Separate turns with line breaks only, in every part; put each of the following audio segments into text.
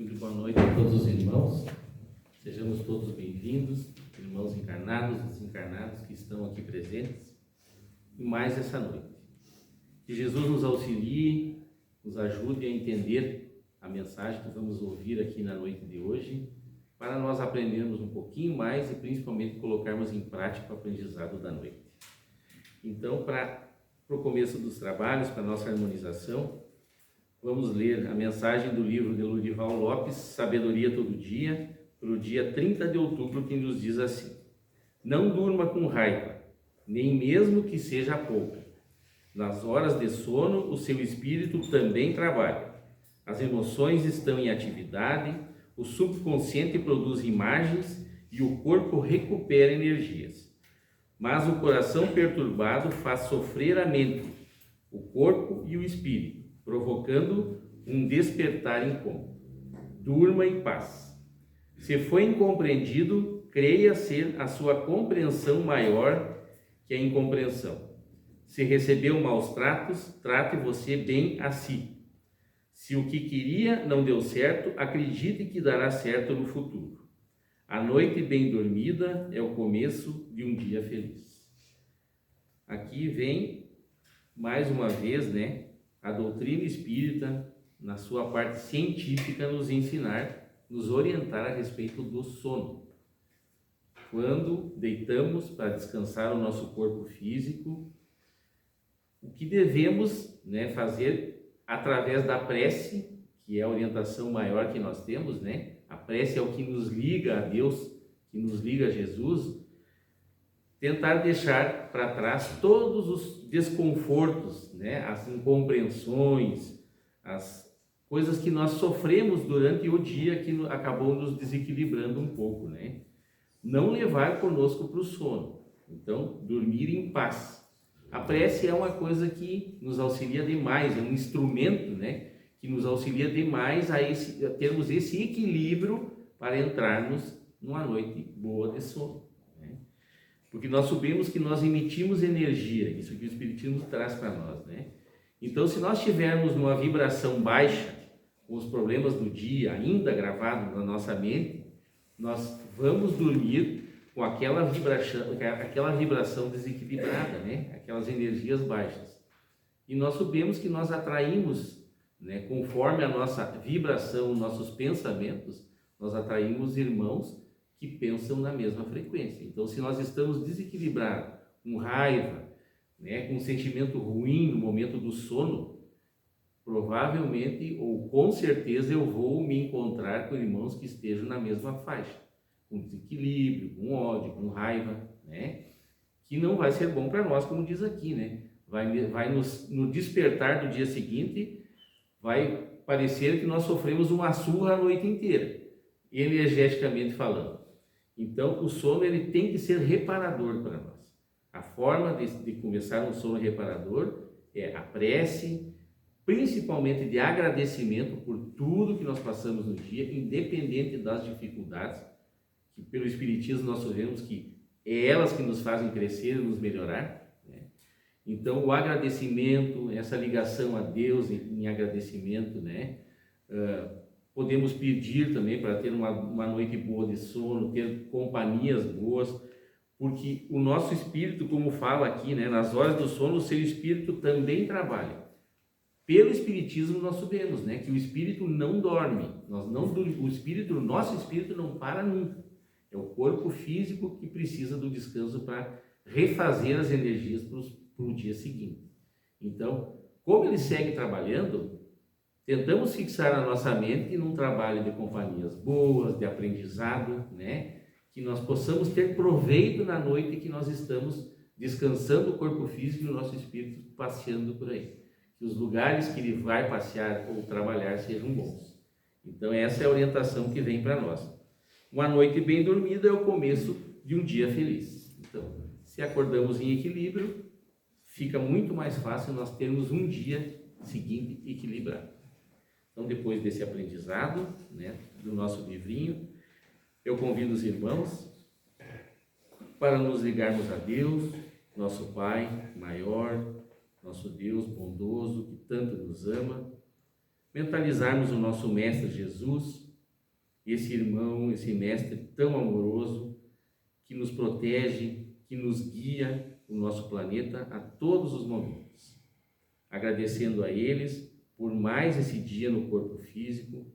Muito boa noite a todos os irmãos. Sejamos todos bem-vindos, irmãos encarnados e desencarnados que estão aqui presentes, e mais essa noite. Que Jesus nos auxilie, nos ajude a entender a mensagem que vamos ouvir aqui na noite de hoje, para nós aprendermos um pouquinho mais e principalmente colocarmos em prática o aprendizado da noite. Então, para o começo dos trabalhos, para a nossa harmonização, vamos ler a mensagem do livro de Lorival Lopes, Sabedoria Todo Dia, para o dia 30 de outubro, que nos diz assim: não durma com raiva, nem mesmo que seja pouca. Nas horas de sono, o seu espírito também trabalha. As emoções estão em atividade, o subconsciente produz imagens e o corpo recupera energias. Mas o coração perturbado faz sofrer a mente, o corpo e o espírito, provocando um despertar incômodo. Durma em paz. Se foi incompreendido, creia ser a sua compreensão maior que a incompreensão. Se recebeu maus tratos, trate você bem a si. Se o que queria não deu certo, acredite que dará certo no futuro. A noite bem dormida é o começo de um dia feliz. Aqui vem, mais uma vez, a doutrina espírita, na sua parte científica, nos ensinar, nos orientar a respeito do sono. Quando deitamos para descansar o nosso corpo físico, o que devemos fazer através da prece, que é a orientação maior que nós temos, A prece é o que nos liga a Deus, que nos liga a Jesus. Tentar deixar para trás todos os desconfortos, as incompreensões, as coisas que nós sofremos durante o dia que acabou nos desequilibrando um pouco, Não levar conosco para o sono. Então, dormir em paz. A prece é uma coisa que nos auxilia demais, é um instrumento, que nos auxilia demais a termos esse equilíbrio para entrarmos numa noite boa de sono. Porque nós sabemos que nós emitimos energia, isso que o Espiritismo traz para nós, Então, se nós estivermos numa vibração baixa, com os problemas do dia ainda gravados na nossa mente, nós vamos dormir com aquela vibração desequilibrada, Aquelas energias baixas. E nós sabemos que nós atraímos, conforme a nossa vibração, nossos pensamentos, nós atraímos irmãos que pensam na mesma frequência. Então, se nós estamos desequilibrados, com raiva, com um sentimento ruim no momento do sono, provavelmente ou com certeza eu vou me encontrar com irmãos que estejam na mesma faixa, com desequilíbrio, com ódio, com raiva, que não vai ser bom para nós, como diz aqui, Vai no despertar do dia seguinte, vai parecer que nós sofremos uma surra a noite inteira, energeticamente falando. Então, o sono ele tem que ser reparador para nós. A forma de começar um sono reparador é a prece, principalmente de agradecimento por tudo que nós passamos no dia, independente das dificuldades, que pelo Espiritismo nós sabemos que é elas que nos fazem crescer e nos melhorar. Então, o agradecimento, essa ligação a Deus em agradecimento, podemos pedir também para ter uma noite boa de sono, ter companhias boas, porque o nosso espírito, como fala aqui, nas horas do sono, o seu espírito também trabalha. Pelo Espiritismo nós sabemos, que o espírito não dorme, o nosso espírito não para nunca. É o corpo físico que precisa do descanso para refazer as energias para o dia seguinte. Então, como ele segue trabalhando, tentamos fixar a nossa mente num trabalho de companhias boas, de aprendizado, que nós possamos ter proveito na noite que nós estamos descansando o corpo físico e o nosso espírito passeando por aí. Que os lugares que ele vai passear ou trabalhar sejam bons. Então, essa é a orientação que vem para nós. Uma noite bem dormida é o começo de um dia feliz. Então, se acordamos em equilíbrio, fica muito mais fácil nós termos um dia seguinte equilibrado. Então, depois desse aprendizado, do nosso livrinho, eu convido os irmãos para nos ligarmos a Deus, nosso Pai maior, nosso Deus bondoso, que tanto nos ama, mentalizarmos o nosso Mestre Jesus, esse irmão, esse mestre tão amoroso, que nos protege, que nos guia o nosso planeta a todos os momentos. Agradecendo a eles por mais esse dia no corpo físico,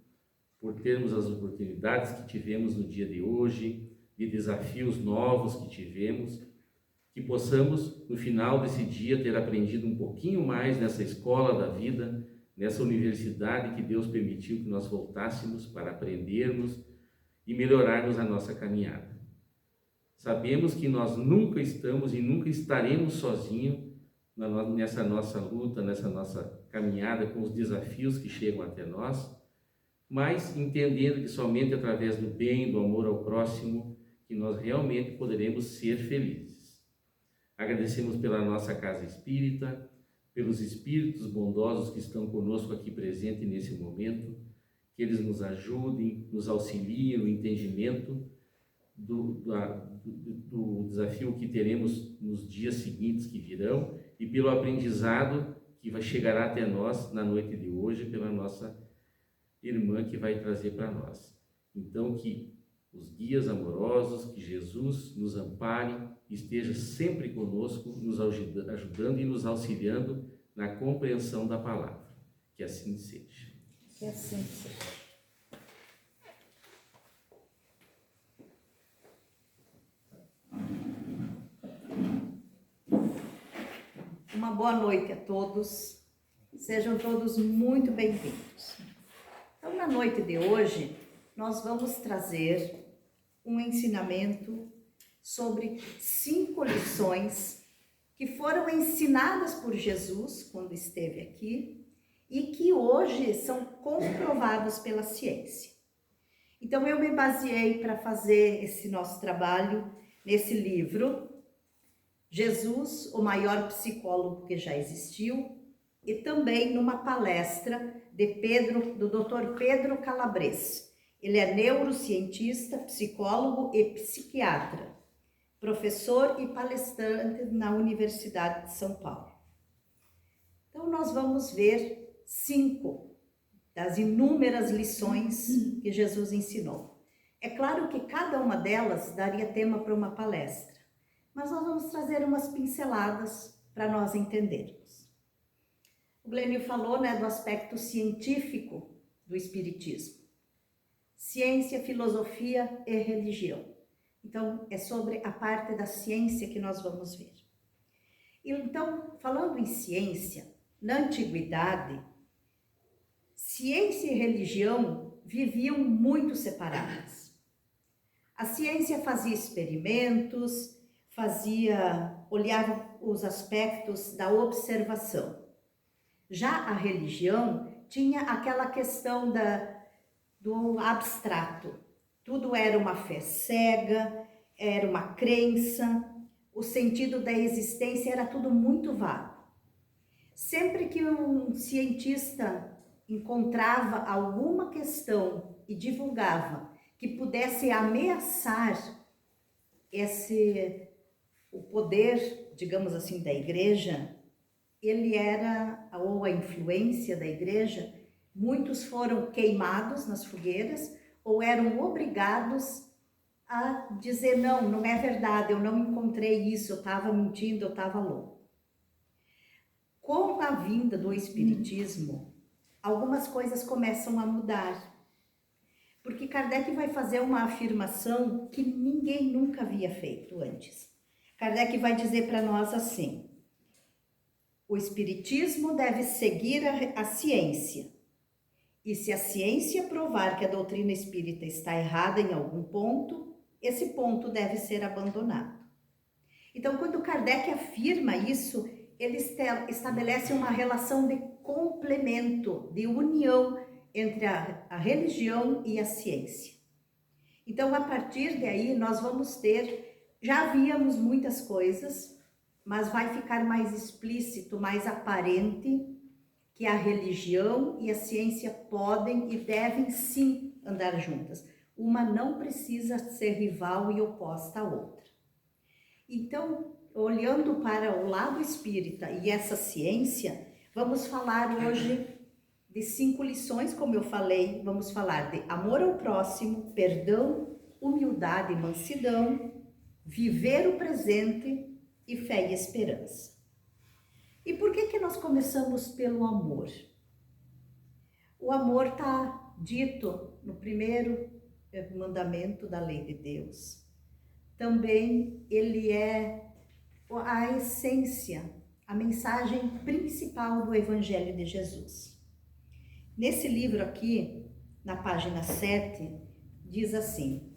por termos as oportunidades que tivemos no dia de hoje, de desafios novos que tivemos, que possamos, no final desse dia, ter aprendido um pouquinho mais nessa escola da vida, nessa universidade que Deus permitiu que nós voltássemos para aprendermos e melhorarmos a nossa caminhada. Sabemos que nós nunca estamos e nunca estaremos sozinhos nessa nossa luta, nessa nossa caminhada com os desafios que chegam até nós, mas entendendo que somente através do bem, do amor ao próximo, que nós realmente poderemos ser felizes. Agradecemos pela nossa casa espírita, pelos espíritos bondosos que estão conosco aqui presentes nesse momento, que eles nos ajudem, nos auxiliem no entendimento do desafio que teremos nos dias seguintes que virão e pelo aprendizado que chegará até nós na noite de hoje pela nossa irmã que vai trazer para nós. Então, que os guias amorosos, que Jesus nos ampare, esteja sempre conosco, nos ajudando e nos auxiliando na compreensão da palavra. Que assim seja.
Que assim seja. Uma boa noite a todos. Sejam todos muito bem-vindos. Então, na noite de hoje, nós vamos trazer um ensinamento sobre 5 lições que foram ensinadas por Jesus quando esteve aqui e que hoje são comprovados pela ciência. Então, eu me baseei para fazer esse nosso trabalho nesse livro, Jesus, o maior psicólogo que já existiu, e também numa palestra do Dr. Pedro Calabres. Ele é neurocientista, psicólogo e psiquiatra, professor e palestrante na Universidade de São Paulo. Então, nós vamos ver 5 das inúmeras lições que Jesus ensinou. É claro que cada uma delas daria tema para uma palestra, mas nós vamos trazer umas pinceladas para nós entendermos. O Glênio falou, do aspecto científico do espiritismo. Ciência, filosofia e religião. Então, é sobre a parte da ciência que nós vamos ver. Então, falando em ciência, na antiguidade, ciência e religião viviam muito separadas. A ciência fazia experimentos, olhava os aspectos da observação. Já a religião tinha aquela questão do abstrato. Tudo era uma fé cega, era uma crença, o sentido da existência era tudo muito vago. Sempre que um cientista encontrava alguma questão e divulgava que pudesse ameaçar o poder, digamos assim, da igreja, ou a influência da igreja, muitos foram queimados nas fogueiras ou eram obrigados a dizer, não é verdade, eu não encontrei isso, eu estava mentindo, eu estava louco. Com a vinda do espiritismo, algumas coisas começam a mudar. Porque Kardec vai fazer uma afirmação que ninguém nunca havia feito antes. Kardec vai dizer para nós assim: o espiritismo deve seguir a ciência. E se a ciência provar que a doutrina espírita está errada em algum ponto, esse ponto deve ser abandonado. Então, quando Kardec afirma isso, ele estabelece uma relação de complemento, de união entre a religião e a ciência. Então, a partir daí, nós vamos já víamos muitas coisas, mas vai ficar mais explícito, mais aparente, que a religião e a ciência podem e devem sim andar juntas. Uma não precisa ser rival e oposta à outra. Então, olhando para o lado espírita e essa ciência, vamos falar hoje de 5 lições, como eu falei. Vamos falar de amor ao próximo, perdão, humildade e mansidão, viver o presente e fé e esperança. E por que nós começamos pelo amor? O amor está dito no primeiro mandamento da lei de Deus. Também ele é a essência, a mensagem principal do Evangelho de Jesus. Nesse livro aqui, na página 7, diz assim: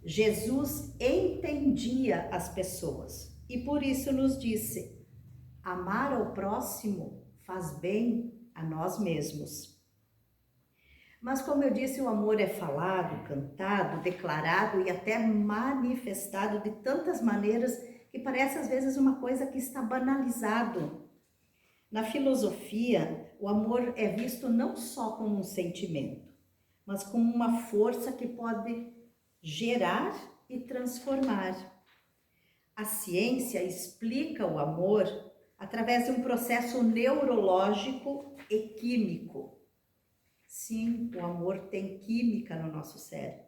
Jesus entendia as pessoas e por isso nos disse: amar ao próximo faz bem a nós mesmos. Mas como eu disse, o amor é falado, cantado, declarado e até manifestado de tantas maneiras que parece às vezes uma coisa que está banalizado. Na filosofia, o amor é visto não só como um sentimento, mas como uma força que pode gerar e transformar. A ciência explica o amor através de um processo neurológico e químico. Sim, o amor tem química no nosso cérebro.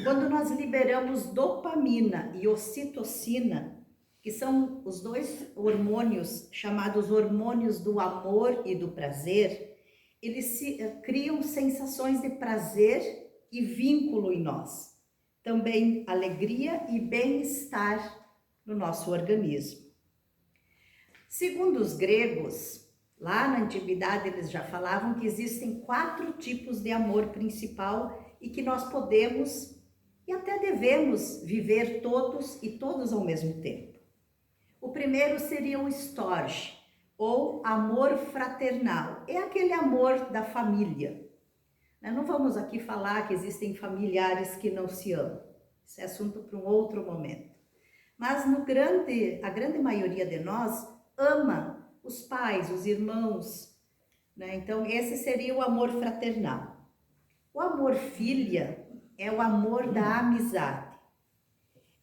Quando nós liberamos dopamina e ocitocina, que são os 2 hormônios chamados hormônios do amor e do prazer, eles criam sensações de prazer e vínculo em nós. Também alegria e bem-estar no nosso organismo. Segundo os gregos, lá na antiguidade eles já falavam que existem 4 tipos de amor principal e que nós podemos e até devemos viver todos e todos ao mesmo tempo. O primeiro seria o storge, ou amor fraternal. É aquele amor da família. Não vamos aqui falar que existem familiares que não se amam. Isso é assunto para um outro momento. Mas a grande maioria de nós ama os pais, os irmãos, né? Então esse seria o amor fraternal. O amor filia é o amor da amizade.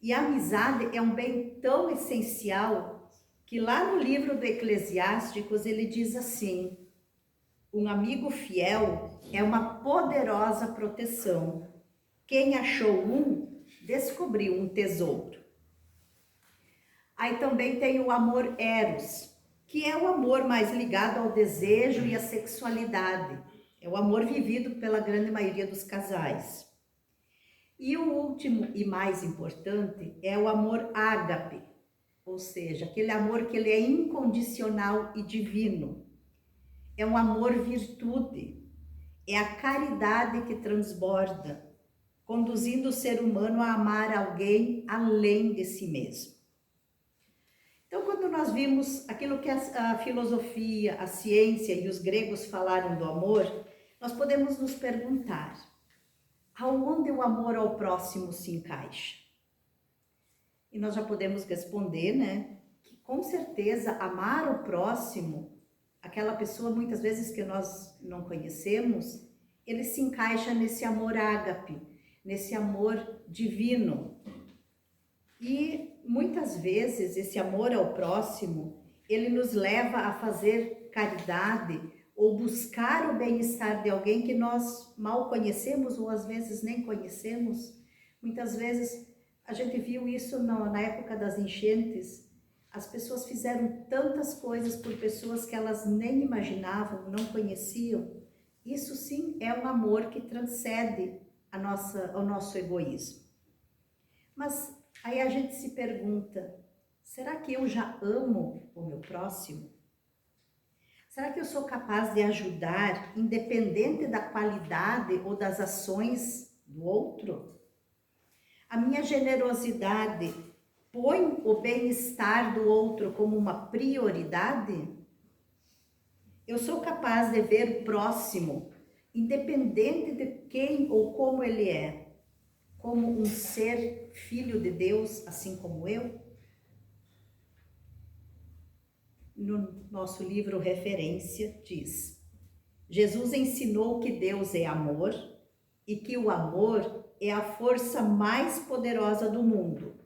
E a amizade é um bem tão essencial que lá no livro do Eclesiásticos ele diz assim: um amigo fiel é uma poderosa proteção. Quem achou um, descobriu um tesouro. Aí também tem o amor eros, que é o amor mais ligado ao desejo e à sexualidade. É o amor vivido pela grande maioria dos casais. E o último e mais importante é o amor ágape, ou seja, aquele amor que ele é incondicional e divino. É um amor virtude, é a caridade que transborda, conduzindo o ser humano a amar alguém além de si mesmo. Então, quando nós vimos aquilo que a filosofia, a ciência e os gregos falaram do amor, nós podemos nos perguntar: aonde o amor ao próximo se encaixa? E nós já podemos responder, né, que com certeza amar o próximo, aquela pessoa muitas vezes que nós não conhecemos, ele se encaixa nesse amor ágape, nesse amor divino. E muitas vezes esse amor ao próximo, ele nos leva a fazer caridade ou buscar o bem-estar de alguém que nós mal conhecemos ou às vezes nem conhecemos. Muitas vezes a gente viu isso na época das enchentes. As pessoas fizeram tantas coisas por pessoas que elas nem imaginavam, não conheciam. Isso sim é um amor que transcende o nosso egoísmo. Mas aí a gente se pergunta: será que eu já amo o meu próximo? Será que eu sou capaz de ajudar, independente da qualidade ou das ações do outro? A minha generosidade põe o bem-estar do outro como uma prioridade? Eu sou capaz de ver o próximo, independente de quem ou como ele é, como um ser filho de Deus, assim como eu? No nosso livro Referência diz: Jesus ensinou que Deus é amor e que o amor é a força mais poderosa do mundo.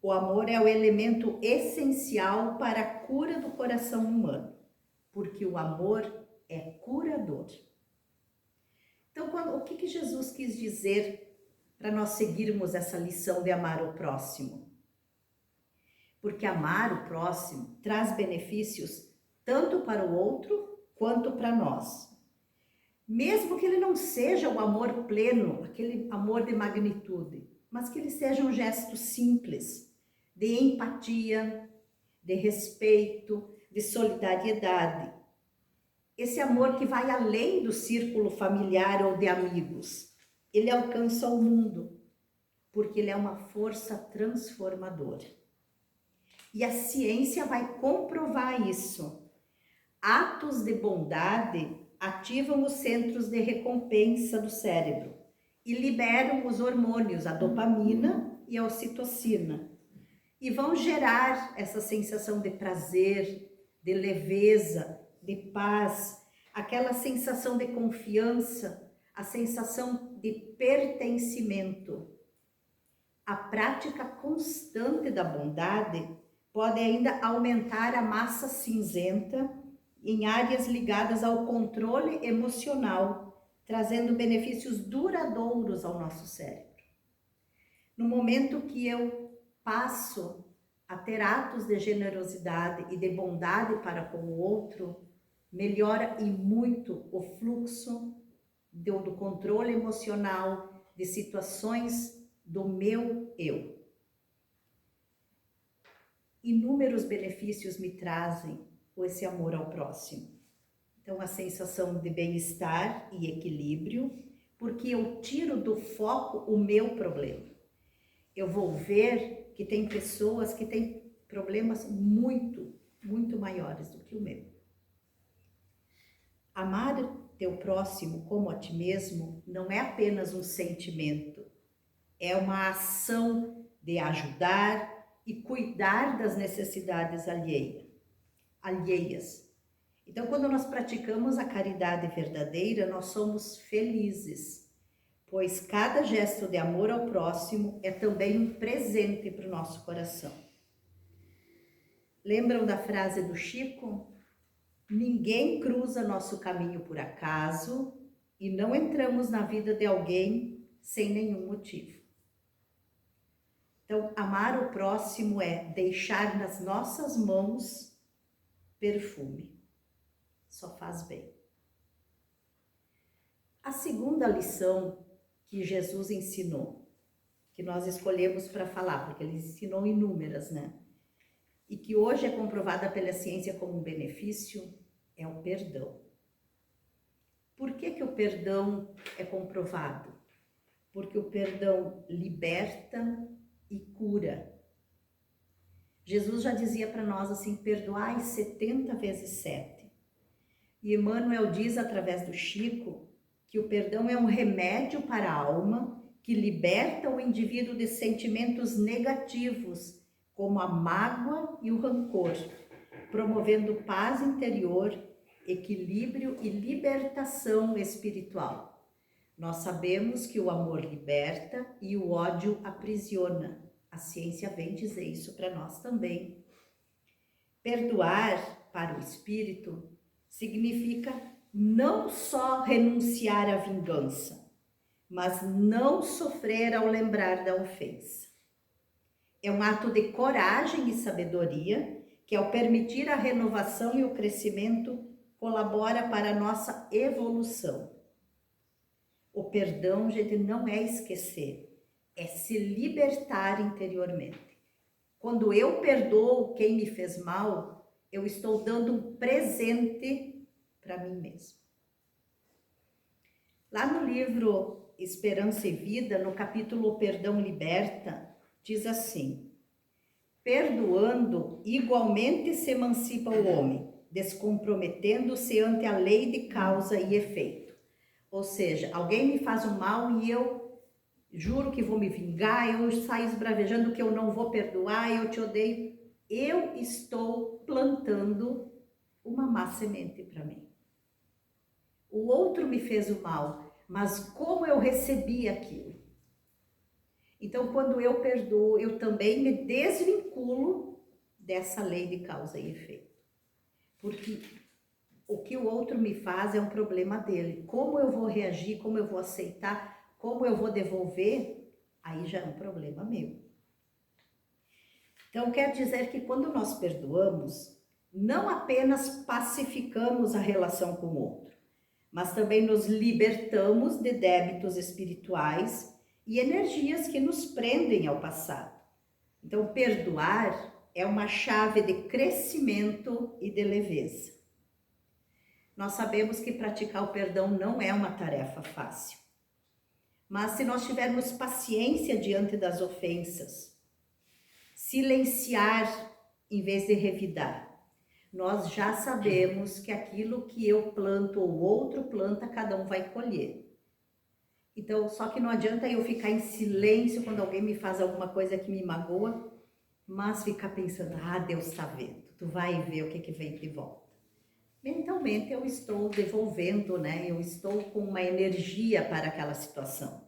O amor é o elemento essencial para a cura do coração humano, porque o amor é curador. Então, o que Jesus quis dizer para nós seguirmos essa lição de amar o próximo? Porque amar o próximo traz benefícios tanto para o outro quanto para nós. Mesmo que ele não seja o amor pleno, aquele amor de magnitude, mas que ele seja um gesto simples, de empatia, de respeito, de solidariedade. Esse amor que vai além do círculo familiar ou de amigos. Ele alcança o mundo, porque ele é uma força transformadora. E a ciência vai comprovar isso. Atos de bondade ativam os centros de recompensa do cérebro e liberam os hormônios, a dopamina e a ocitocina. E vão gerar essa sensação de prazer, de leveza, de paz, aquela sensação de confiança, a sensação de pertencimento. A prática constante da bondade pode ainda aumentar a massa cinzenta em áreas ligadas ao controle emocional, trazendo benefícios duradouros ao nosso cérebro. No momento que eu passo a ter atos de generosidade e de bondade para com o outro, melhora e muito o fluxo do controle emocional, de situações do meu eu. Inúmeros benefícios me trazem esse amor ao próximo. Então, a sensação de bem-estar e equilíbrio, porque eu tiro do foco o meu problema. Eu vou ver que tem pessoas que têm problemas muito, muito maiores do que o meu. Amar teu próximo como a ti mesmo não é apenas um sentimento, é uma ação de ajudar e cuidar das necessidades alheias. Então, quando nós praticamos a caridade verdadeira, nós somos felizes, pois cada gesto de amor ao próximo é também um presente para o nosso coração. Lembram da frase do Chico? Ninguém cruza nosso caminho por acaso e não entramos na vida de alguém sem nenhum motivo. Então, amar o próximo é deixar nas nossas mãos perfume. Só faz bem. A segunda lição que Jesus ensinou, que nós escolhemos para falar, porque ele ensinou inúmeras, né? E que hoje é comprovada pela ciência como um benefício, é o perdão. Por que o perdão é comprovado? Porque o perdão liberta e cura. Jesus já dizia para nós assim, perdoai 70 vezes 7. E Emmanuel diz através do Chico que o perdão é um remédio para a alma que liberta o indivíduo de sentimentos negativos, como a mágoa e o rancor, promovendo paz interior, equilíbrio e libertação espiritual. Nós sabemos que o amor liberta e o ódio aprisiona. A ciência vem dizer isso para nós também. Perdoar para o espírito significa não só renunciar à vingança, mas não sofrer ao lembrar da ofensa. É um ato de coragem e sabedoria que, ao permitir a renovação e o crescimento, colabora para a nossa evolução. O perdão, gente, não é esquecer, é se libertar interiormente. Quando eu perdoo quem me fez mal, eu estou dando um presente para mim mesmo. Lá no livro Esperança e Vida, no capítulo O Perdão Liberta, diz assim: perdoando, igualmente se emancipa o homem, descomprometendo-se ante a lei de causa e efeito. Ou seja, alguém me faz um mal e eu juro que vou me vingar, eu saio esbravejando que eu não vou perdoar, eu te odeio. Eu estou plantando uma má semente para mim. O outro me fez o mal, mas como eu recebi aquilo? Então, quando eu perdoo, eu também me desvinculo dessa lei de causa e efeito. Porque o que o outro me faz é um problema dele. Como eu vou reagir, como eu vou aceitar, como eu vou devolver, aí já é um problema meu. Então, quer dizer que quando nós perdoamos, não apenas pacificamos a relação com o outro, mas também nos libertamos de débitos espirituais e energias que nos prendem ao passado. Então, perdoar é uma chave de crescimento e de leveza. Nós sabemos que praticar o perdão não é uma tarefa fácil. Mas se nós tivermos paciência diante das ofensas, silenciar em vez de revidar, nós já sabemos que aquilo que eu planto ou o outro planta, cada um vai colher. Então, só que não adianta eu ficar em silêncio quando alguém me faz alguma coisa que me magoa, mas ficar pensando, Deus está vendo, tu vai ver o que vem de volta. Mentalmente eu estou devolvendo, né? Eu estou com uma energia para aquela situação.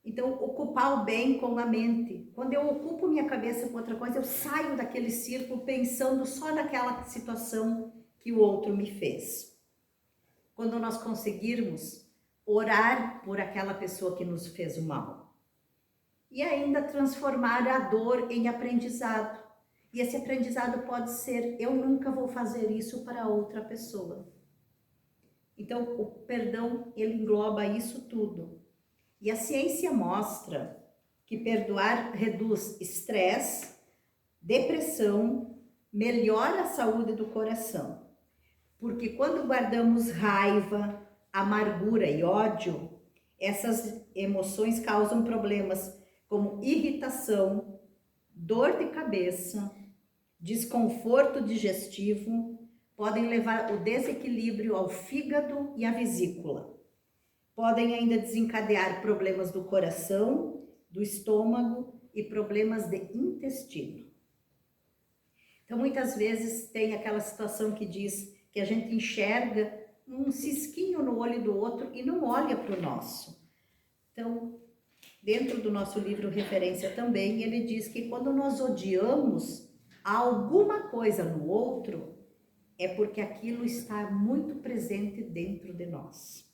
Então, ocupar o bem com a mente. Quando eu ocupo minha cabeça com outra coisa, eu saio daquele círculo pensando só naquela situação que o outro me fez. Quando nós conseguirmos orar por aquela pessoa que nos fez o mal. E ainda transformar a dor em aprendizado. E esse aprendizado pode ser, eu nunca vou fazer isso para outra pessoa. Então, o perdão, ele engloba isso tudo. E a ciência mostra que perdoar reduz estresse, depressão, melhora a saúde do coração. Porque quando guardamos raiva, amargura e ódio, essas emoções causam problemas como irritação, dor de cabeça, desconforto digestivo, podem levar o desequilíbrio ao fígado e à vesícula. Podem ainda desencadear problemas do coração, do estômago e problemas de intestino. Então, muitas vezes tem aquela situação que diz que a gente enxerga um cisquinho no olho do outro e não olha para o nosso. Então, dentro do nosso livro Referência também, ele diz que quando nós odiamos alguma coisa no outro, é porque aquilo está muito presente dentro de nós.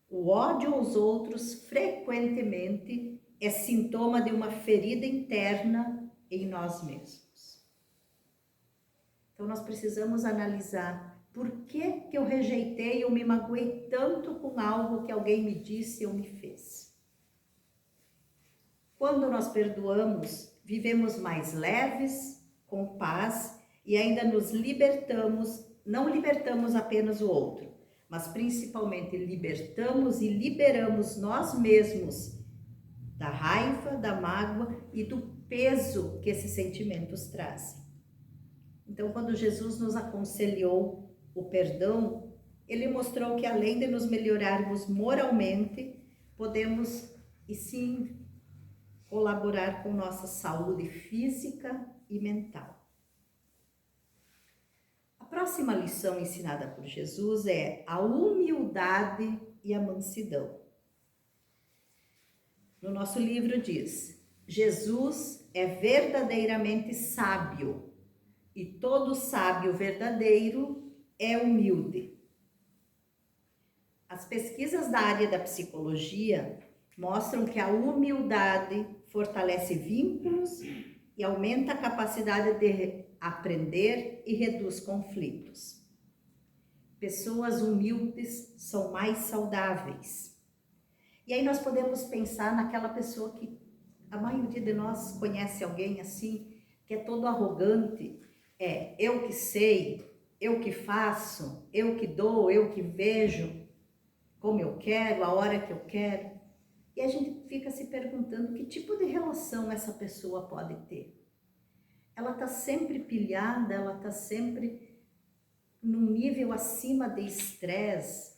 O ódio aos outros, frequentemente, é sintoma de uma ferida interna em nós mesmos. Então, nós precisamos analisar por que eu rejeitei ou me magoei tanto com algo que alguém me disse ou me fez. Quando nós perdoamos, vivemos mais leves, com paz e ainda nos libertamos, não libertamos apenas o outro, mas principalmente libertamos e liberamos nós mesmos da raiva, da mágoa e do peso que esses sentimentos trazem. Então, quando Jesus nos aconselhou o perdão, ele mostrou que além de nos melhorarmos moralmente, podemos e sim colaborar com nossa saúde física e mental. A próxima lição ensinada por Jesus é a humildade e a mansidão. No nosso livro diz: Jesus é verdadeiramente sábio e todo sábio verdadeiro é humilde. As pesquisas da área da psicologia mostram que a humildade fortalece vínculos e aumenta a capacidade de aprender e reduz conflitos. Pessoas humildes são mais saudáveis. E aí nós podemos pensar naquela pessoa que a maioria de nós conhece alguém assim, que é todo arrogante, eu que sei, eu que faço, eu que dou, eu que vejo, como eu quero, a hora que eu quero. E a gente fica se perguntando que tipo de relação essa pessoa pode ter. Ela está sempre pilhada, ela está sempre num nível acima de estresse.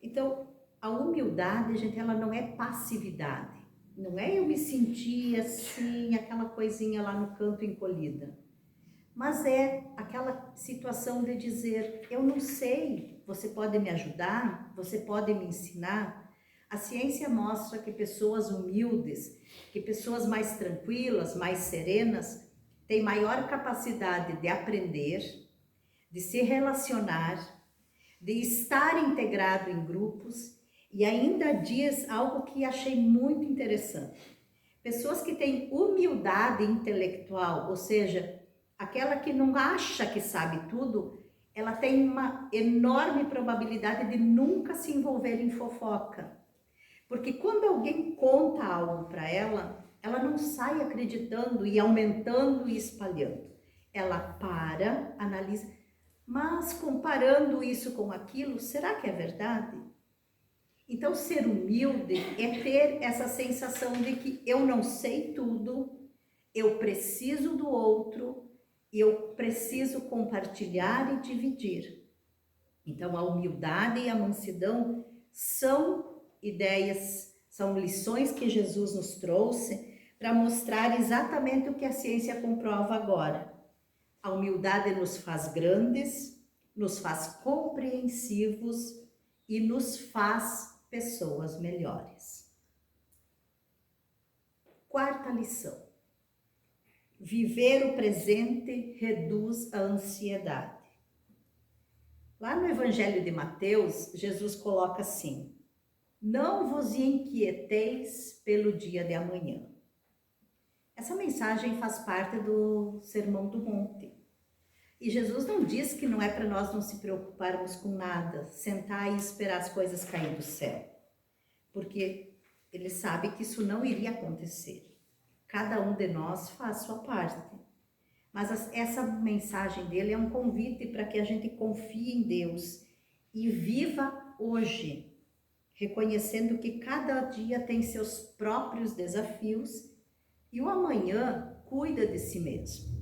Então, a humildade, gente, ela não é passividade. Não é eu me sentir assim, aquela coisinha lá no canto encolhida. Mas é aquela situação de dizer, eu não sei, você pode me ajudar? Você pode me ensinar? A ciência mostra que pessoas humildes, que pessoas mais tranquilas, mais serenas, têm maior capacidade de aprender, de se relacionar, de estar integrado em grupos, e ainda diz algo que achei muito interessante. Pessoas que têm humildade intelectual, ou seja, aquela que não acha que sabe tudo, ela tem uma enorme probabilidade de nunca se envolver em fofoca. Porque quando alguém conta algo para ela, ela não sai acreditando e aumentando e espalhando. Ela para, analisa, mas comparando isso com aquilo, será que é verdade? Então, ser humilde é ter essa sensação de que eu não sei tudo, eu preciso do outro, eu preciso compartilhar e dividir. Então, a humildade e a mansidão são ideias, são lições que Jesus nos trouxe para mostrar exatamente o que a ciência comprova agora. A humildade nos faz grandes, nos faz compreensivos e nos faz pessoas melhores. Quarta lição. Viver o presente reduz a ansiedade. Lá no Evangelho de Mateus, Jesus coloca assim: não vos inquieteis pelo dia de amanhã. Essa mensagem faz parte do Sermão do Monte. E Jesus não diz que não é para nós não se preocuparmos com nada, sentar e esperar as coisas cair do céu. Porque ele sabe que isso não iria acontecer. Cada um de nós faz sua parte. Mas essa mensagem dele é um convite para que a gente confie em Deus e viva hoje, reconhecendo que cada dia tem seus próprios desafios e o amanhã cuida de si mesmo.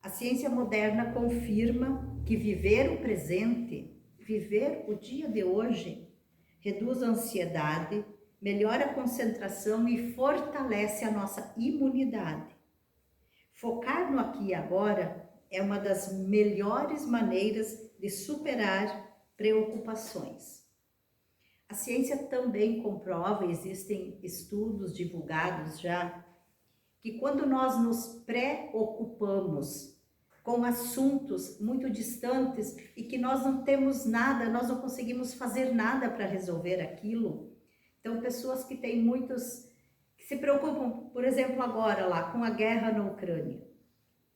A ciência moderna confirma que viver o presente, viver o dia de hoje, reduz a ansiedade, melhora a concentração e fortalece a nossa imunidade. Focar no aqui e agora é uma das melhores maneiras de superar preocupações. A ciência também comprova, existem estudos divulgados já, que quando nós nos preocupamos com assuntos muito distantes e que nós não temos nada, nós não conseguimos fazer nada para resolver aquilo. Então, pessoas que têm que se preocupam, por exemplo, agora lá com a guerra na Ucrânia.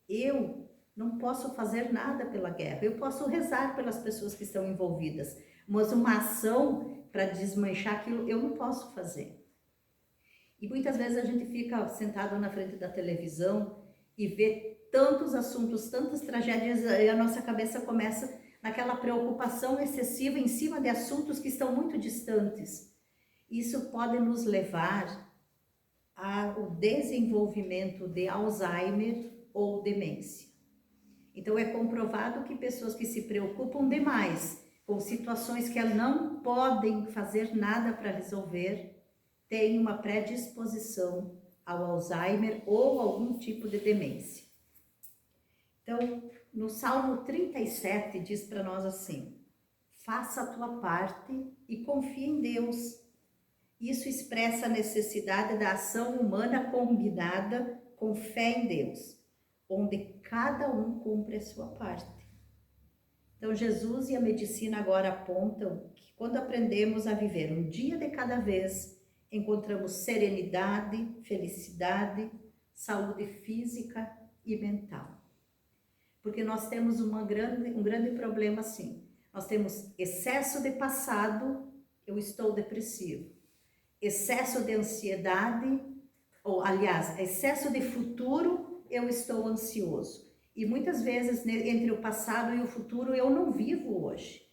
Eu não posso fazer nada pela guerra, eu posso rezar pelas pessoas que estão envolvidas, mas uma ação para desmanchar aquilo eu não posso fazer. E muitas vezes a gente fica sentado na frente da televisão e vê tantos assuntos, tantas tragédias, e a nossa cabeça começa naquela preocupação excessiva em cima de assuntos que estão muito distantes. Isso pode nos levar ao desenvolvimento de Alzheimer ou demência. Então é comprovado que pessoas que se preocupam demais com situações que elas não podem fazer nada para resolver, têm uma predisposição ao Alzheimer ou algum tipo de demência. Então, no Salmo 37 diz para nós assim: faça a tua parte e confie em Deus. Isso expressa a necessidade da ação humana combinada com fé em Deus, onde cada um cumpre a sua parte. Então, Jesus e a medicina agora apontam que quando aprendemos a viver um dia de cada vez, encontramos serenidade, felicidade, saúde física e mental. Porque nós temos um grande problema assim. Nós temos excesso de passado, eu estou depressivo. Excesso de ansiedade, ou aliás, excesso de futuro, eu estou ansioso. E muitas vezes, entre o passado e o futuro, eu não vivo hoje.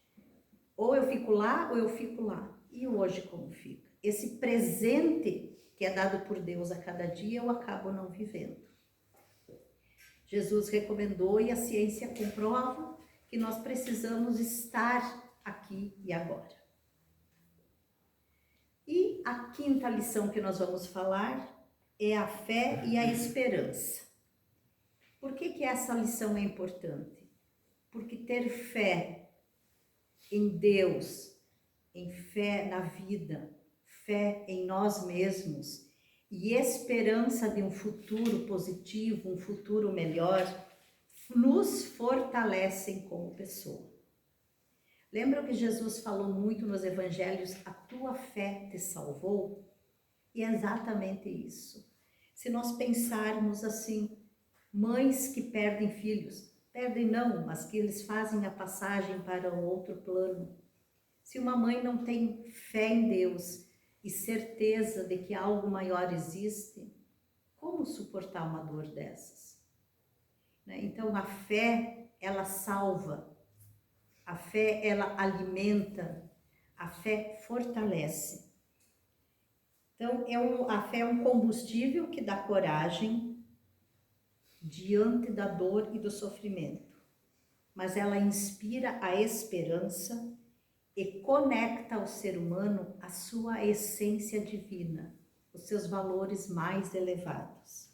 Ou eu fico lá, ou eu fico lá. E hoje como fica? Esse presente que é dado por Deus a cada dia, eu acabo não vivendo. Jesus recomendou e a ciência comprova que nós precisamos estar aqui e agora. E a quinta lição que nós vamos falar é a fé e a esperança. Por que essa lição é importante? Porque ter fé em Deus, em fé na vida, fé em nós mesmos e esperança de um futuro positivo, um futuro melhor, nos fortalecem como pessoa. Lembram que Jesus falou muito nos evangelhos, a tua fé te salvou? E é exatamente isso. Se nós pensarmos assim, mães que perdem filhos, perdem não, mas que eles fazem a passagem para um outro plano. Se uma mãe não tem fé em Deus e certeza de que algo maior existe, como suportar uma dor dessas? Então a fé, ela salva, a fé, ela alimenta, a fé fortalece. Então a fé é um combustível que dá coragem diante da dor e do sofrimento, mas ela inspira a esperança e conecta ao ser humano a sua essência divina, os seus valores mais elevados.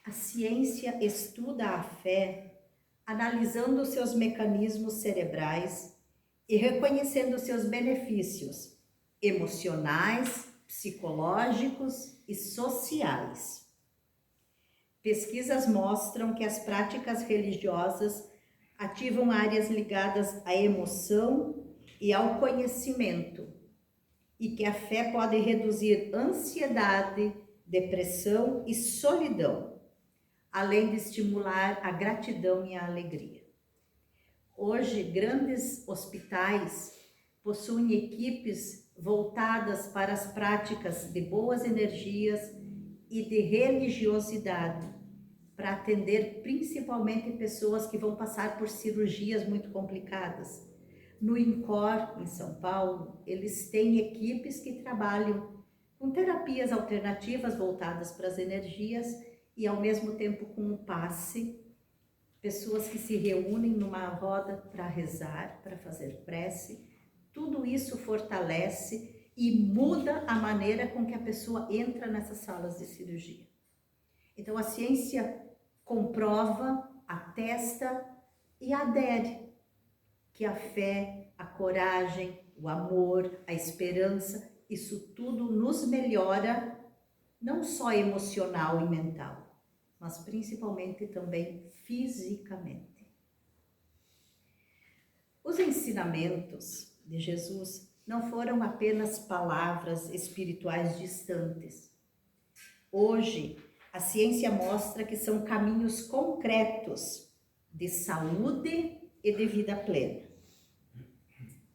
A ciência estuda a fé, analisando seus mecanismos cerebrais e reconhecendo seus benefícios emocionais, psicológicos e sociais. Pesquisas mostram que as práticas religiosas ativam áreas ligadas à emoção e ao conhecimento, e que a fé pode reduzir ansiedade, depressão e solidão, além de estimular a gratidão e a alegria. Hoje, grandes hospitais possuem equipes voltadas para as práticas de boas energias e de religiosidade, para atender principalmente pessoas que vão passar por cirurgias muito complicadas. No INCOR, em São Paulo, eles têm equipes que trabalham com terapias alternativas voltadas para as energias e ao mesmo tempo com o passe, pessoas que se reúnem numa roda para rezar, para fazer prece. Tudo isso fortalece e muda a maneira com que a pessoa entra nessas salas de cirurgia. Então a ciência comprova, atesta e adere que a fé, a coragem, o amor, a esperança, isso tudo nos melhora, não só emocional e mental, mas principalmente também fisicamente. Os ensinamentos de Jesus não foram apenas palavras espirituais distantes. Hoje, a ciência mostra que são caminhos concretos de saúde e de vida plena.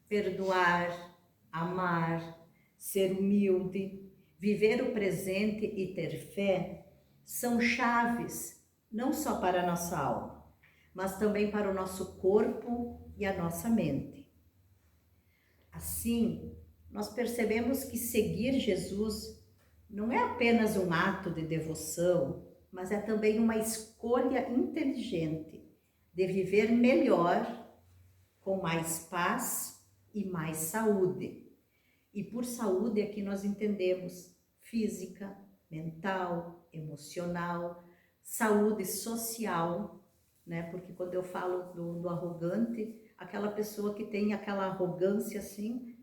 Perdoar, amar, ser humilde, viver o presente e ter fé são chaves não só para a nossa alma, mas também para o nosso corpo e a nossa mente. Assim, nós percebemos que seguir Jesus não é apenas um ato de devoção, mas é também uma escolha inteligente de viver melhor, com mais paz e mais saúde. E por saúde aqui nós entendemos física, mental, emocional, saúde social, né? Porque quando eu falo do arrogante, aquela pessoa que tem aquela arrogância assim,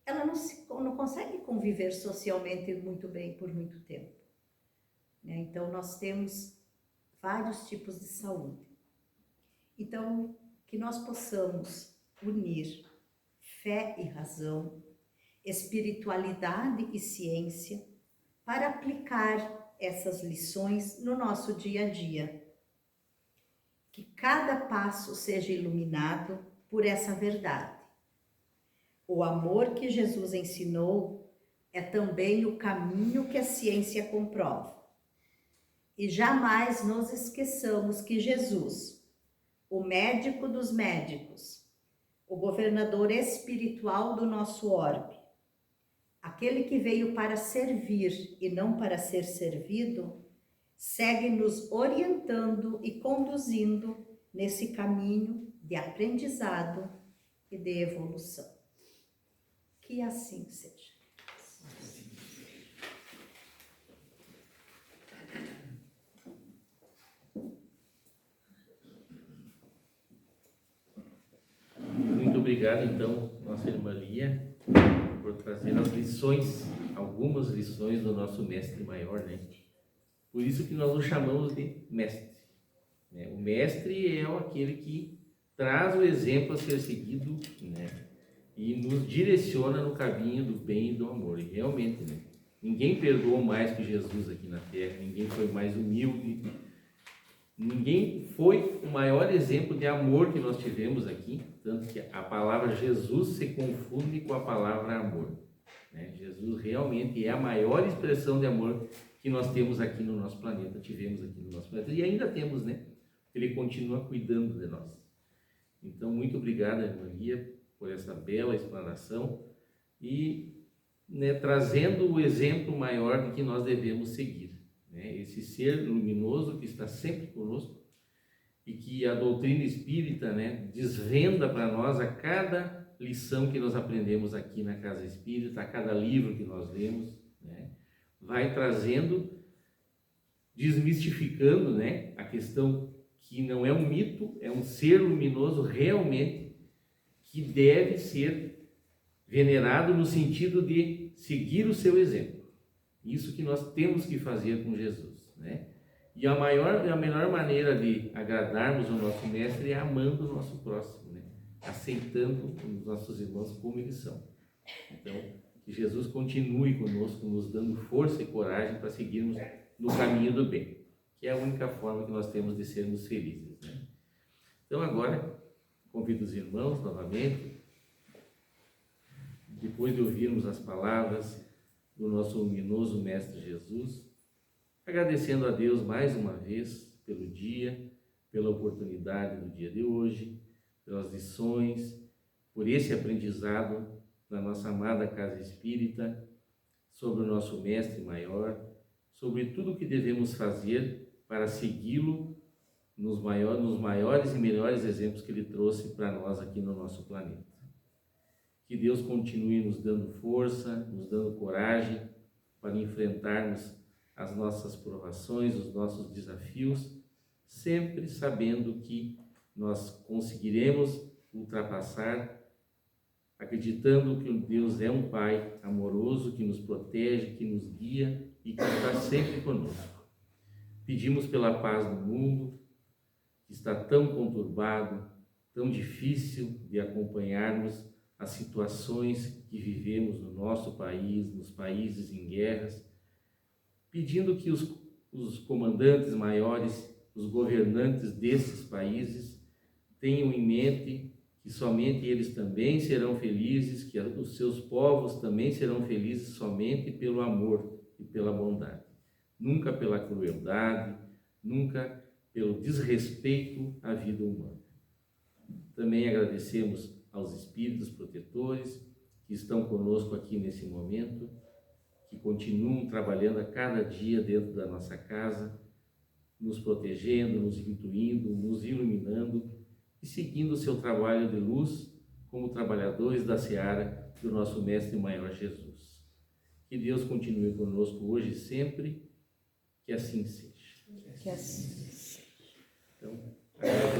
ela não consegue conviver socialmente muito bem por muito tempo, né? Então nós temos vários tipos de saúde. Então, que nós possamos unir fé e razão, espiritualidade e ciência para aplicar essas lições no nosso dia a dia. Que cada passo seja iluminado por essa verdade. O amor que Jesus ensinou é também o caminho que a ciência comprova. E jamais nos esqueçamos que Jesus, o médico dos médicos, o governador espiritual do nosso orbe, aquele que veio para servir e não para ser servido, segue nos orientando e conduzindo nesse caminho de aprendizado e de evolução. Que assim seja.
Muito obrigado, então, nossa irmã Lia, por trazer as lições, algumas lições do nosso mestre maior, né? Por isso que nós o chamamos de mestre, né? O mestre é aquele que traz o exemplo a ser seguido, né? E nos direciona no caminho do bem e do amor. E realmente, né? Ninguém perdoou mais que Jesus aqui na Terra, ninguém foi mais humilde, ninguém foi o maior exemplo de amor que nós tivemos aqui, tanto que a palavra Jesus se confunde com a palavra amor, né? Jesus realmente é a maior expressão de amor que nós temos aqui no nosso planeta, tivemos aqui no nosso planeta e ainda temos, né? Ele continua cuidando de nós. Então, muito obrigado, irmã Lia, por essa bela explanação e, né, trazendo o exemplo maior de que nós devemos seguir, né? Esse ser luminoso que está sempre conosco e que a doutrina espírita, né, desvenda para nós a cada lição que nós aprendemos aqui na Casa Espírita, a cada livro que nós lemos, né, vai trazendo, desmistificando, né, a questão que não é um mito, é um ser luminoso realmente que deve ser venerado no sentido de seguir o seu exemplo. Isso que nós temos que fazer com Jesus, né? E a melhor maneira de agradarmos o nosso mestre é amando o nosso próximo, né? Aceitando os nossos irmãos como eles são. Então, que Jesus continue conosco, nos dando força e coragem para seguirmos no caminho do bem, que é a única forma que nós temos de sermos felizes, né? Então, agora, convido os irmãos novamente, depois de ouvirmos as palavras do nosso luminoso Mestre Jesus, agradecendo a Deus mais uma vez pelo dia, pela oportunidade do dia de hoje, pelas lições, por esse aprendizado da nossa amada Casa Espírita, sobre o nosso Mestre Maior, sobre tudo o que devemos fazer para segui-lo nos maiores e melhores exemplos que Ele trouxe para nós aqui no nosso planeta. Que Deus continue nos dando força, nos dando coragem para enfrentarmos as nossas provações, os nossos desafios, sempre sabendo que nós conseguiremos ultrapassar, acreditando que Deus é um Pai amoroso, que nos protege, que nos guia e que está sempre conosco. Pedimos pela paz do mundo, que está tão conturbado, tão difícil de acompanharmos as situações que vivemos no nosso país, nos países em guerras, pedindo que os comandantes maiores, os governantes desses países tenham em mente que somente eles também serão felizes, que os seus povos também serão felizes somente pelo amor e pela bondade, nunca pela crueldade, nunca pelo desrespeito à vida humana. Também agradecemos aos espíritos protetores que estão conosco aqui nesse momento, que continuam trabalhando a cada dia dentro da nossa casa, nos protegendo, nos intuindo, nos iluminando e seguindo o seu trabalho de luz como trabalhadores da seara do nosso Mestre Maior Jesus. Que Deus continue conosco hoje e sempre, que assim seja.
Que assim seja.
Então, agradeço.